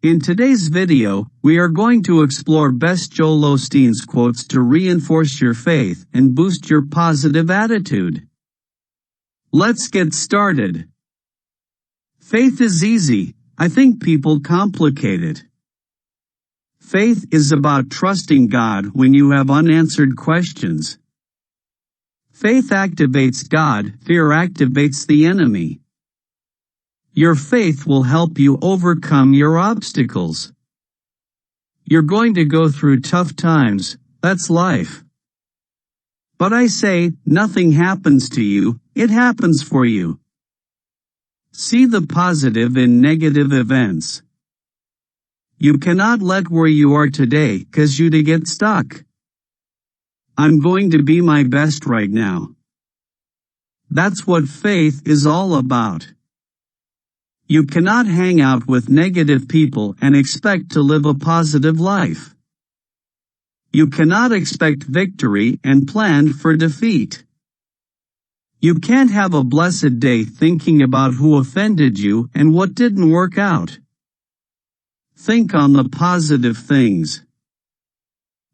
In today's video, we are going to explore best Joel Osteen's quotes to reinforce your faith and boost your positive attitude. Let's get started. Faith is easy. I think people complicate it. Faith is about trusting God when you have unanswered questions. Faith activates God, fear activates the enemy. Your faith will help you overcome your obstacles. You're going to go through tough times, that's life. But I say, nothing happens to you, it happens for you. See the positive in negative events. You cannot let where you are today cause you to get stuck. I'm going to be my best right now. That's what faith is all about. You cannot hang out with negative people and expect to live a positive life. You cannot expect victory and plan for defeat. You can't have a blessed day thinking about who offended you and what didn't work out. Think on the positive things.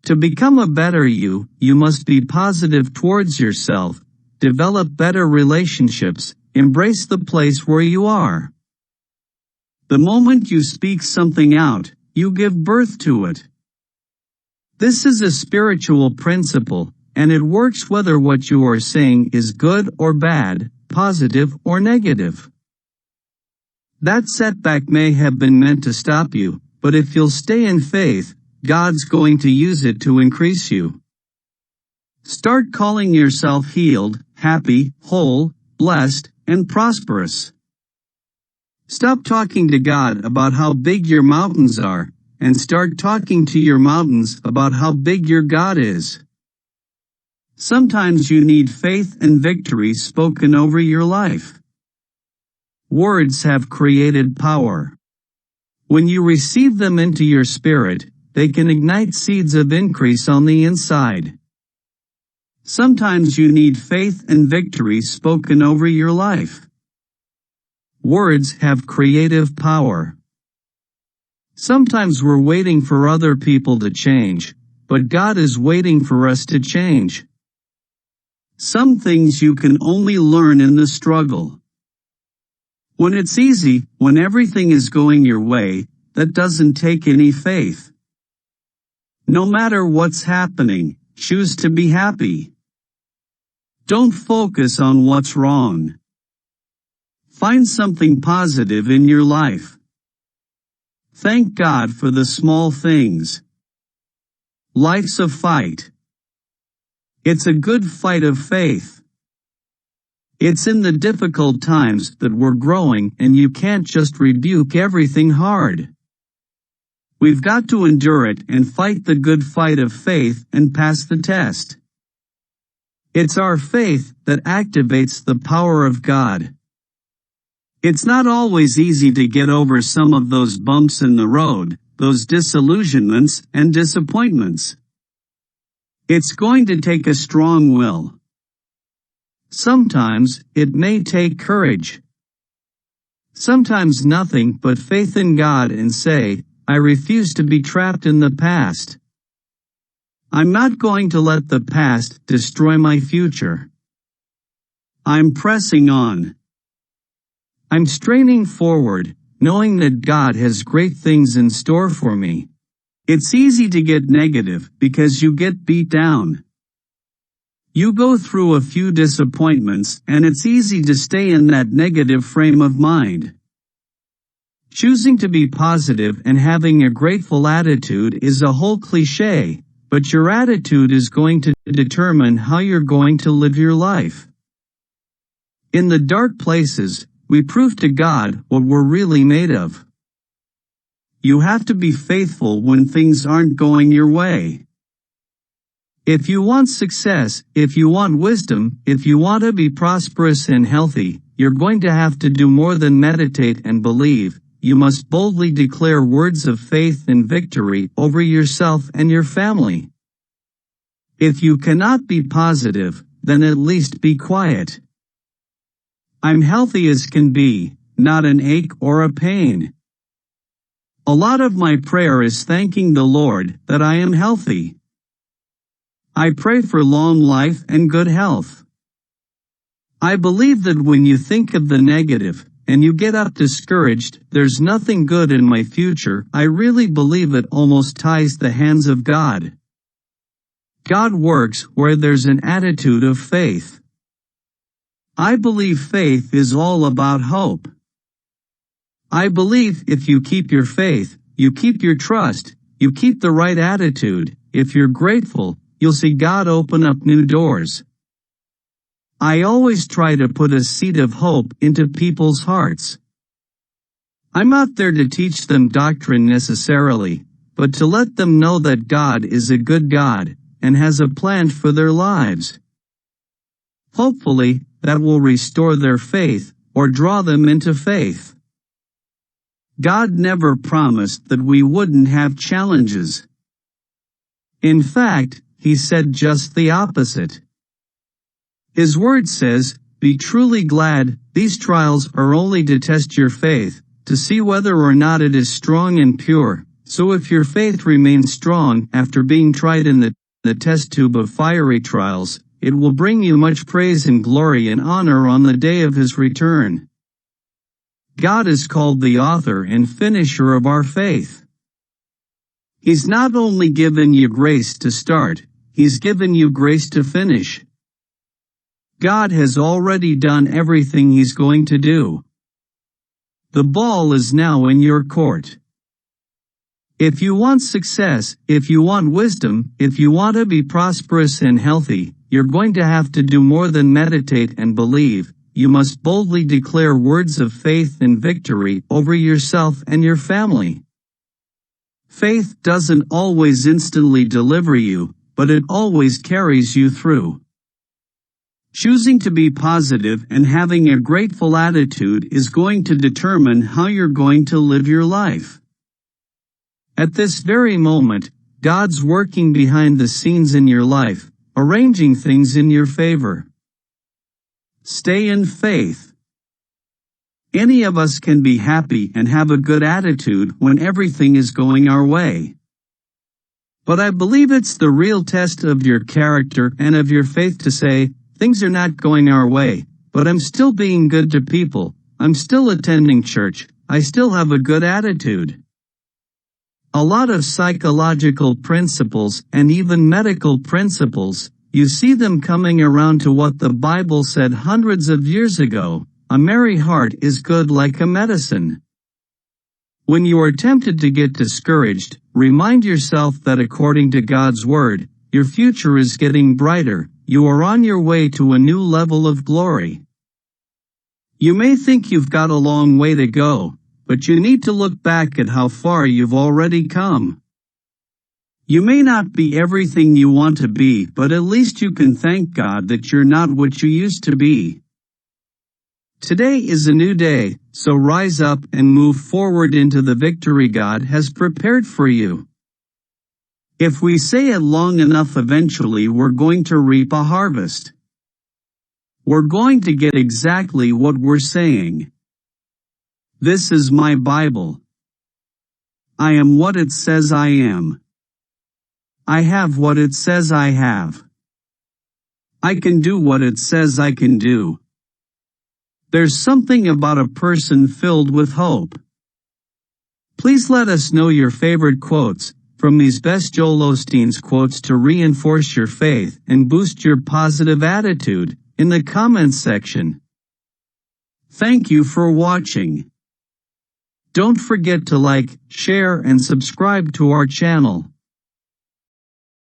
To become a better you, you must be positive towards yourself, develop better relationships, embrace the place where you are. The moment you speak something out, you give birth to it. This is a spiritual principle, and it works whether what you are saying is good or bad, positive or negative. That setback may have been meant to stop you, but if you'll stay in faith, God's going to use it to increase you. Start calling yourself healed, happy, whole, blessed, and prosperous. Stop talking to God about how big your mountains are, and start talking to your mountains about how big your God is. Sometimes you need faith and victory spoken over your life. Words have creative power. When you receive them into your spirit, they can ignite seeds of increase on the inside. Sometimes you need faith and victory spoken over your life. Words have creative power. Sometimes we're waiting for other people to change, but God is waiting for us to change. Some things you can only learn in the struggle. When it's easy, when everything is going your way, that doesn't take any faith. No matter what's happening, choose to be happy. Don't focus on what's wrong. Find something positive in your life. Thank God for the small things. Life's a fight. It's a good fight of faith. It's in the difficult times that we're growing, and you can't just rebuke everything hard. We've got to endure it and fight the good fight of faith and pass the test. It's our faith that activates the power of God. It's not always easy to get over some of those bumps in the road, those disillusionments and disappointments. It's going to take a strong will. Sometimes, it may take courage. Sometimes nothing but faith in God and say, I refuse to be trapped in the past. I'm not going to let the past destroy my future. I'm pressing on. I'm straining forward, knowing that God has great things in store for me. It's easy to get negative because you get beat down. You go through a few disappointments and it's easy to stay in that negative frame of mind. Choosing to be positive and having a grateful attitude is a whole cliché, but your attitude is going to determine how you're going to live your life. In the dark places, we prove to God what we're really made of. You have to be faithful when things aren't going your way. If you want success, if you want wisdom, if you want to be prosperous and healthy, you're going to have to do more than meditate and believe. You must boldly declare words of faith and victory over yourself and your family. If you cannot be positive, then at least be quiet. I'm healthy as can be, not an ache or a pain. A lot of my prayer is thanking the Lord that I am healthy. I pray for long life and good health. I believe that when you think of the negative, and you get up discouraged, there's nothing good in my future, I really believe it almost ties the hands of God. God works where there's an attitude of faith. I believe faith is all about hope. I believe if you keep your faith, you keep your trust, you keep the right attitude, if you're grateful, you'll see God open up new doors. I always try to put a seed of hope into people's hearts. I'm not there to teach them doctrine necessarily, but to let them know that God is a good God, and has a plan for their lives. Hopefully, that will restore their faith, or draw them into faith. God never promised that we wouldn't have challenges. In fact, He said just the opposite. His word says, "Be truly glad, these trials are only to test your faith, to see whether or not it is strong and pure. So if your faith remains strong after being tried in the test tube of fiery trials, it will bring you much praise and glory and honor on the day of His return." God is called the author and finisher of our faith. He's not only given you grace to start, He's given you grace to finish. God has already done everything He's going to do. The ball is now in your court. If you want success, if you want wisdom, if you want to be prosperous and healthy, you're going to have to do more than meditate and believe. You must boldly declare words of faith and victory over yourself and your family. Faith doesn't always instantly deliver you, but it always carries you through. Choosing to be positive and having a grateful attitude is going to determine how you're going to live your life. At this very moment, God's working behind the scenes in your life, arranging things in your favor. Stay in faith. Any of us can be happy and have a good attitude when everything is going our way. But I believe it's the real test of your character and of your faith to say, things are not going our way, but I'm still being good to people, I'm still attending church, I still have a good attitude. A lot of psychological principles and even medical principles, you see them coming around to what the Bible said hundreds of years ago, a merry heart is good like a medicine. When you are tempted to get discouraged, remind yourself that according to God's word, your future is getting brighter, you are on your way to a new level of glory. You may think you've got a long way to go, but you need to look back at how far you've already come. You may not be everything you want to be, but at least you can thank God that you're not what you used to be. Today is a new day, so rise up and move forward into the victory God has prepared for you. If we say it long enough, eventually we're going to reap a harvest. We're going to get exactly what we're saying. This is my Bible. I am what it says I am. I have what it says I have. I can do what it says I can do. There's something about a person filled with hope. Please let us know your favorite quotes from these best Joel Osteen's quotes to reinforce your faith and boost your positive attitude in the comments section. Thank you for watching. Don't forget to like, share and subscribe to our channel.